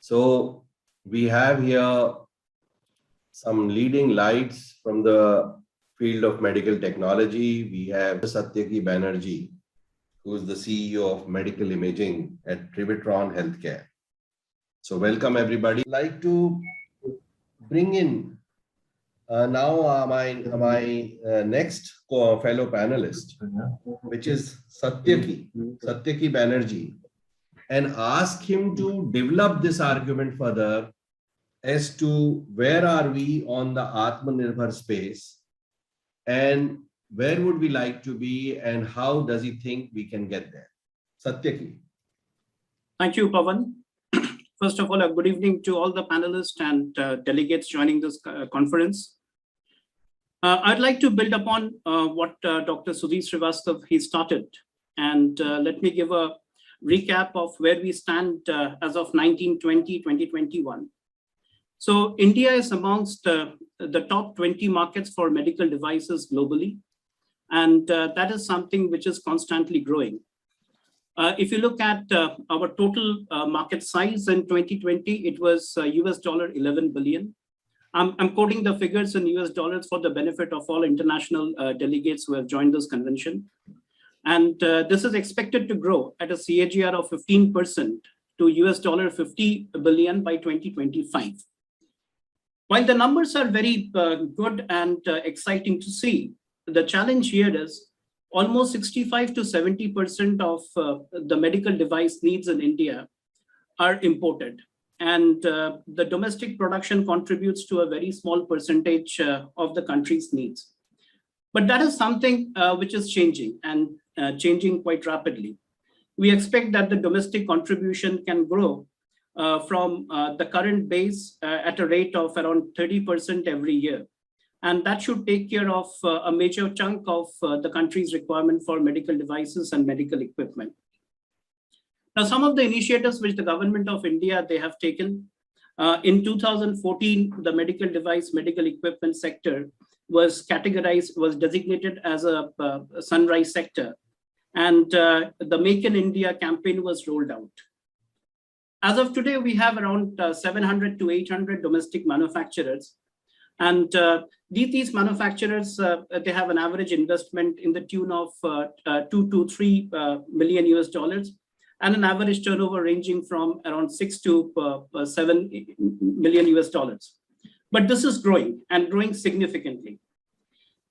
So we have here some leading lights from the field of medical technology. We have Satyaki Banerjee, who is the CEO of medical imaging at Trivitron Healthcare. So welcome everybody. I'd like to bring in now my next fellow panelist, which is Satyaki Banerjee, and ask him to develop this argument further as to where are we on the Atmanirbhar space and where would we like to be and how does he think we can get there. Satyaki. Thank you, Pawan. First of all, a good evening to all the panelists and delegates joining this conference. I'd like to build upon what Dr. Sudhir Srivastav he started, and let me give a recap of where we stand as of 2021. So India is amongst the top 20 markets for medical devices globally, and that is something which is constantly growing. If you look at our total market size in 2020, it was $11 billion. I'm quoting the figures in US dollars for the benefit of all international delegates who have joined this convention. And this is expected to grow at a CAGR of 15% to $50 billion by 2025. While the numbers are very good and exciting to see, the challenge here is almost 65 to 70% of the medical device needs in India are imported. And the domestic production contributes to a very small percentage of the country's needs. But that is something which is changing and changing quite rapidly. We expect that the domestic contribution can grow from the current base at a rate of around 30% every year. And that should take care of a major chunk of the country's requirement for medical devices and medical equipment. Now, some of the initiatives which the government of India, they have taken. In 2014, the medical device, medical equipment sector was designated as a sunrise sector. And the Make in India campaign was rolled out. As of today, we have around 700 to 800 domestic manufacturers. And these manufacturers, they have an average investment in the tune of 2 to 3 million US dollars and an average turnover ranging from around 6 to 7 million US dollars. But this is growing and growing significantly.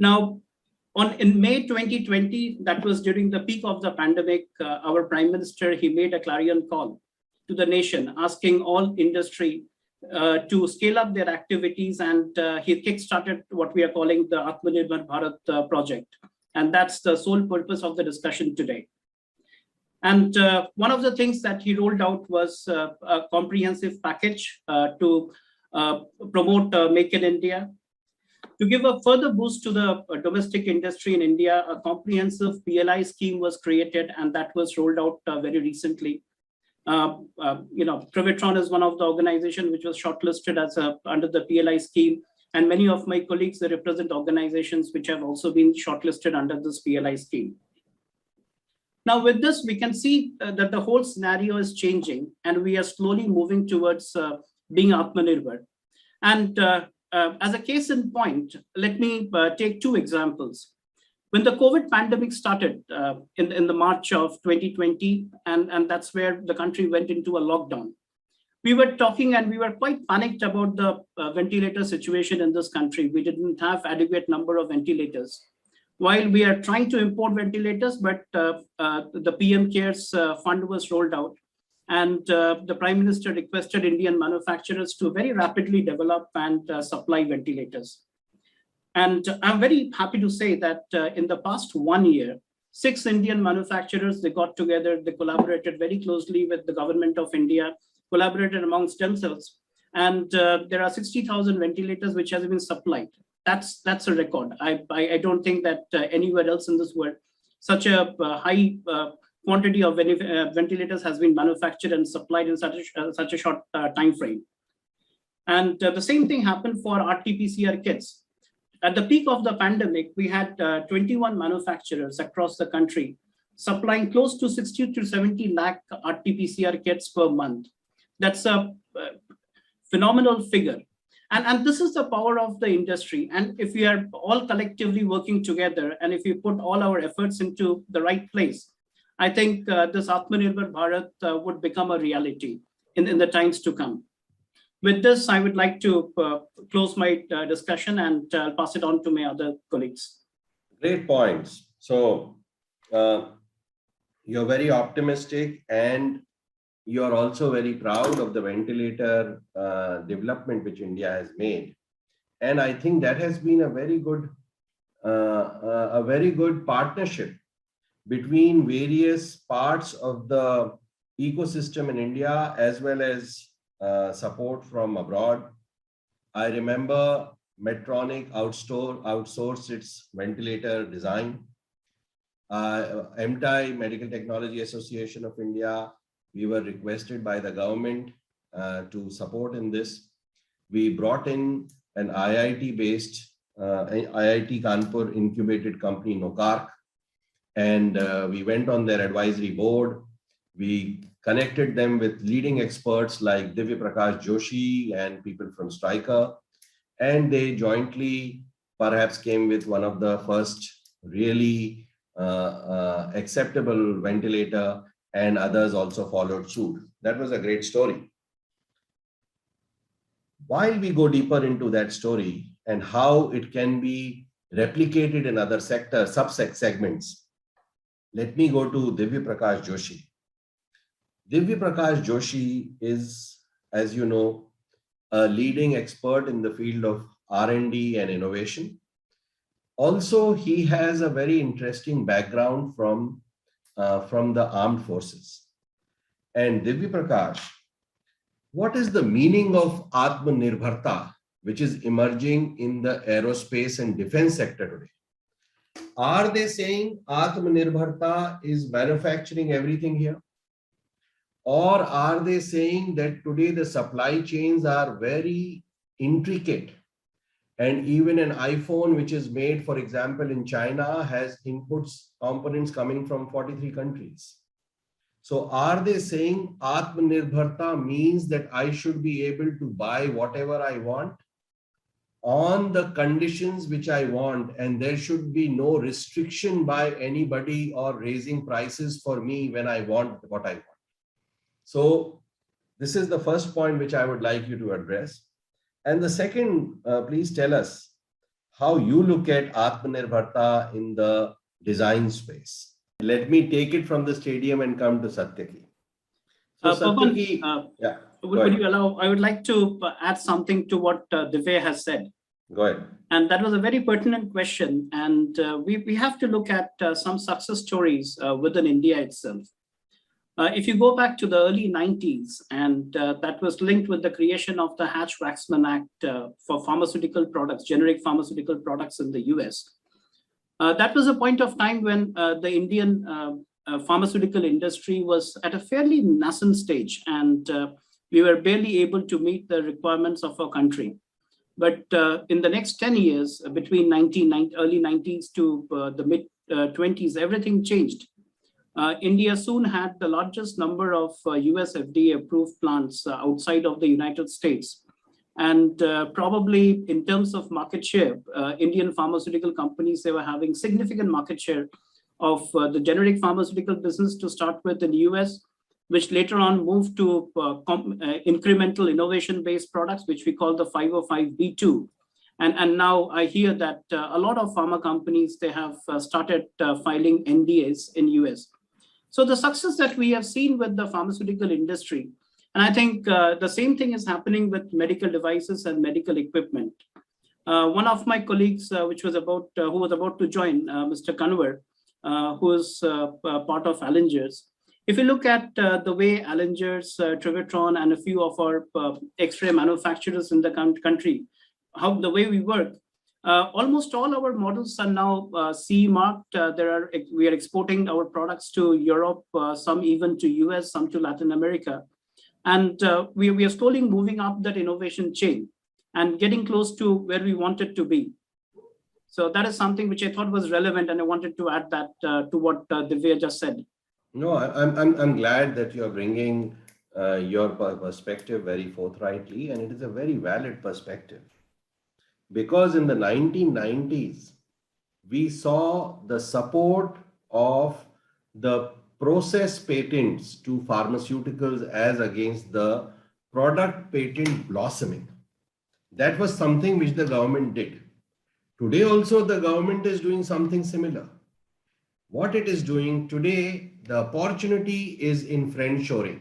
Now, in May 2020, that was during the peak of the pandemic, our Prime Minister, he made a clarion call to the nation, asking all industry to scale up their activities, and he kickstarted what we are calling the Atmanirbhar Bharat project. And that's the sole purpose of the discussion today. And one of the things that he rolled out was a comprehensive package to promote Make in India. To give a further boost to the domestic industry in India, a comprehensive PLI scheme was created, and that was rolled out very recently. Trivitron is one of the organizations which was shortlisted as under the PLI scheme, and many of my colleagues, they represent organizations which have also been shortlisted under this PLI scheme. Now, with this, we can see that the whole scenario is changing, and we are slowly moving towards being Atmanirbhar. And as a case in point, let me take two examples. When the COVID pandemic started in the March of 2020, and that's where the country went into a lockdown, we were talking and we were quite panicked about the ventilator situation in this country. We didn't have adequate number of ventilators. While we are trying to import ventilators, but the PM CARES fund was rolled out, and the Prime Minister requested Indian manufacturers to very rapidly develop and supply ventilators. And I'm very happy to say that in the past 1 year, 6 Indian manufacturers, they got together, they collaborated very closely with the government of India, collaborated amongst themselves, and there are 60,000 ventilators which has been supplied. That's a record. I don't think that anywhere else in this world such a high quantity of ventilators has been manufactured and supplied in such a short time frame. And the same thing happened for RT-PCR kits. At the peak of the pandemic, we had 21 manufacturers across the country supplying close to 60 to 70 lakh RT-PCR kits per month. That's a phenomenal figure. And this is the power of the industry. And if we are all collectively working together, and if we put all our efforts into the right place, I think this Atmanirbhar Bharat would become a reality in the times to come. With this, I would like to close my discussion and pass it on to my other colleagues. Great points. So you're very optimistic, and you're also very proud of the ventilator development which India has made. And I think that has been a very good partnership between various parts of the ecosystem in India, as well as support from abroad. I remember Medtronic outsourced its ventilator design. MTI, Medical Technology Association of India, we were requested by the government to support in this. We brought in an IIT-based, IIT Kanpur incubated company, Nokark, and we went on their advisory board. We connected them with leading experts like Divya Prakash Joshi and people from Stryker, and they jointly perhaps came with one of the first really acceptable ventilator, and others also followed suit. That was a great story. While we go deeper into that story and how it can be replicated in other sectors, segments, let me go to Divya Prakash Joshi. Divya Prakash Joshi is, as you know, a leading expert in the field of R&D and innovation. Also, he has a very interesting background from the armed forces. And Divya Prakash, what is the meaning of Atmanirbharta, which is emerging in the aerospace and defense sector today? Are they saying Atmanirbharta is manufacturing everything here? Or are they saying that today the supply chains are very intricate, and even an iPhone which is made, for example, in China has components coming from 43 countries? So are they saying Atmanirbharta means that I should be able to buy whatever I want on the conditions which I want, and there should be no restriction by anybody or raising prices for me when I want what I want? So this is the first point which I would like you to address. And the second, please tell us how you look at Atmanirbharta in the design space. Let me take it from the stadium and come to Satyaki. So Satyaki, yeah. Would you allow, I would like to add something to what Divya has said. Go ahead. And that was a very pertinent question. And we have to look at some success stories within India itself. If you go back to the early 90s, and that was linked with the creation of the Hatch-Waxman Act for pharmaceutical products, generic pharmaceutical products in the US. That was a point of time when the Indian pharmaceutical industry was at a fairly nascent stage, and we were barely able to meet the requirements of our country. But in the next 10 years, between early 90s to the mid 20s, everything changed. India soon had the largest number of US FDA approved plants outside of the United States. And probably in terms of market share, Indian pharmaceutical companies, they were having significant market share of the generic pharmaceutical business to start with in the US, which later on moved to incremental innovation-based products, which we call the 505(b)(2). And now I hear that a lot of pharma companies, they have started filing NDAs in US. So the success that we have seen with the pharmaceutical industry, and I think the same thing is happening with medical devices and medical equipment. One of my colleagues, who was about to join, Mr. Kanwar, who is part of Allengers. If you look at the way Allengers, Trivitron, and a few of our X-ray manufacturers in the country, how the way we work, almost all our models are now CE marked. We are exporting our products to Europe, some even to US, some to Latin America. And we are slowly moving up that innovation chain and getting close to where we want it to be. So that is something which I thought was relevant, and I wanted to add that to what Divya just said. No, I'm glad that you're bringing your perspective very forthrightly, and it is a very valid perspective. Because in the 1990s, we saw the support of the process patents to pharmaceuticals as against the product patent blossoming. That was something which the government did. Today also the government is doing something similar. What it is doing today, the opportunity is in friendshoring.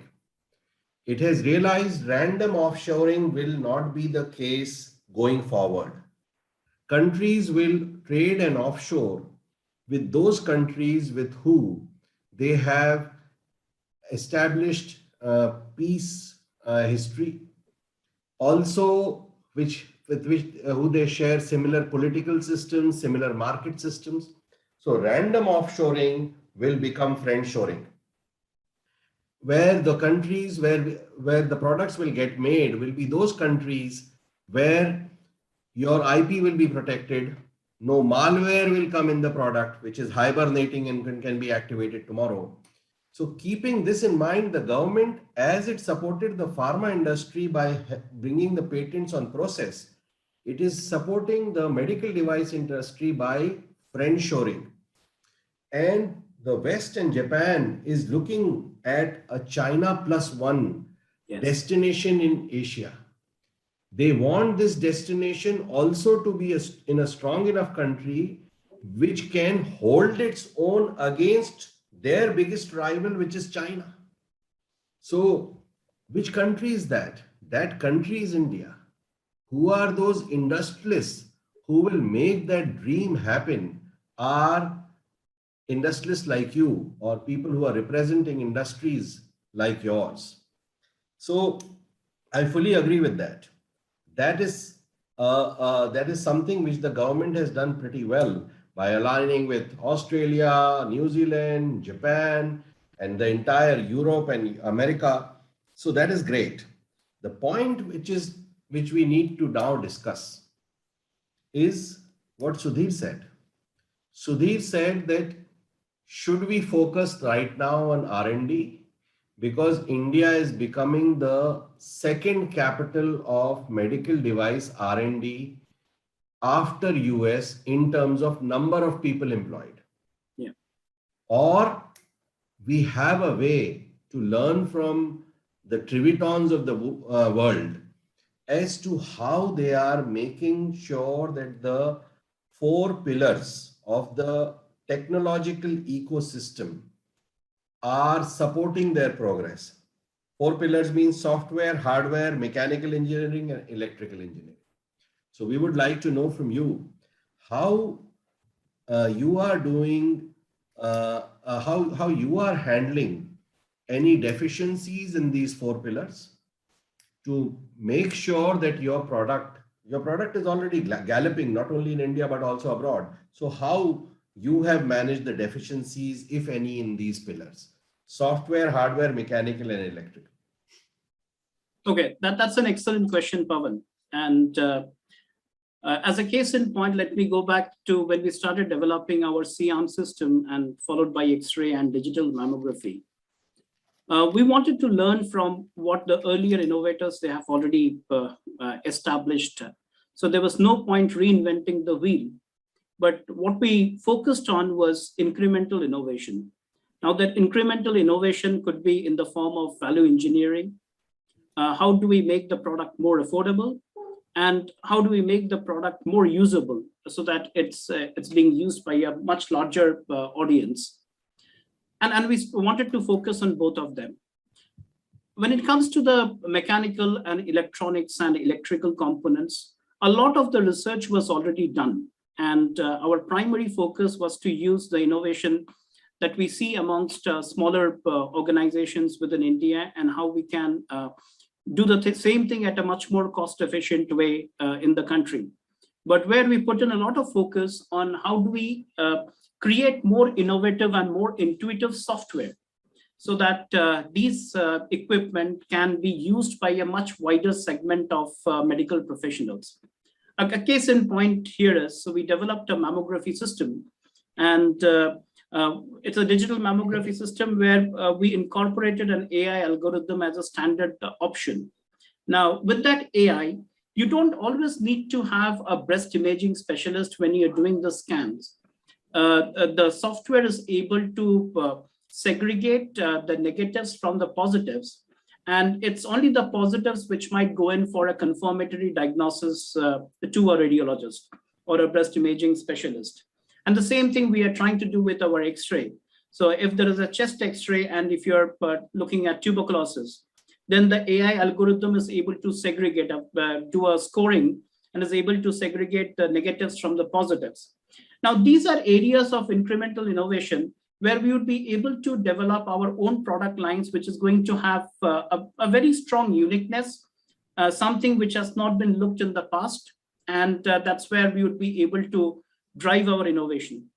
It has realized random offshoring will not be the case going forward. Countries will trade and offshore with those countries with whom they have established peace history, also with which who they share similar political systems, similar market systems. So random offshoring will become friendshoring, where the countries where the products will get made will be those countries where your IP will be protected. No malware will come in the product, which is hibernating and can be activated tomorrow. So keeping this in mind, the government, as it supported the pharma industry by bringing the patents on process, it is supporting the medical device industry by friendshoring. And the West and Japan is looking at a China plus one destination in Asia. They want this destination also to be in a strong enough country which can hold its own against their biggest rival, which is China. So, which country is that? That country is India. Who are those industrialists who will make that dream happen? Are industrialists like you or people who are representing industries like yours. So, I fully agree with that. That is something which the government has done pretty well by aligning with Australia, New Zealand, Japan, and the entire Europe and America. So that is great. The point which we need to now discuss is what Sudhir said. Sudhir said that should we focus right now on R&D? Because India is becoming the second capital of medical device R&D after US in terms of number of people employed. Yeah. Or we have a way to learn from the Trivitrons of the world as to how they are making sure that the 4 pillars of the technological ecosystem are supporting their progress. 4 pillars means software, hardware, mechanical engineering, and electrical engineering. So we would like to know from you how you are doing, how you are handling any deficiencies in these 4 pillars to make sure that your product is already galloping not only in India but also abroad. So how you have managed the deficiencies, if any, in these pillars: software, hardware, mechanical, and electrical. Okay, that's an excellent question, Pavan. And as a case in point, let me go back to when we started developing our C-arm system and followed by X-ray and digital mammography. We wanted to learn from what the earlier innovators they have already established. So there was no point reinventing the wheel. But what we focused on was incremental innovation. Now that incremental innovation could be in the form of value engineering. How do we make the product more affordable? And how do we make the product more usable so that it's being used by a much larger audience? And we wanted to focus on both of them. When it comes to the mechanical and electronics and electrical components, a lot of the research was already done. And our primary focus was to use the innovation that we see amongst smaller organizations within India and how we can do the same thing at a much more cost-efficient way in the country. But where we put in a lot of focus on how do we create more innovative and more intuitive software so that these equipment can be used by a much wider segment of medical professionals. A case in point here is, so we developed a mammography system, and It's a digital mammography system where we incorporated an AI algorithm as a standard option. Now, with that AI, you don't always need to have a breast imaging specialist when you're doing the scans. The software is able to segregate the negatives from the positives. And it's only the positives which might go in for a confirmatory diagnosis to a radiologist or a breast imaging specialist. And the same thing we are trying to do with our X-ray. So if there is a chest X-ray and if you're looking at tuberculosis, then the AI algorithm is able to segregate, do a scoring, and is able to segregate the negatives from the positives. Now, these are areas of incremental innovation where we would be able to develop our own product lines, which is going to have a very strong uniqueness, something which has not been looked in the past. And that's where we would be able to drive our innovation.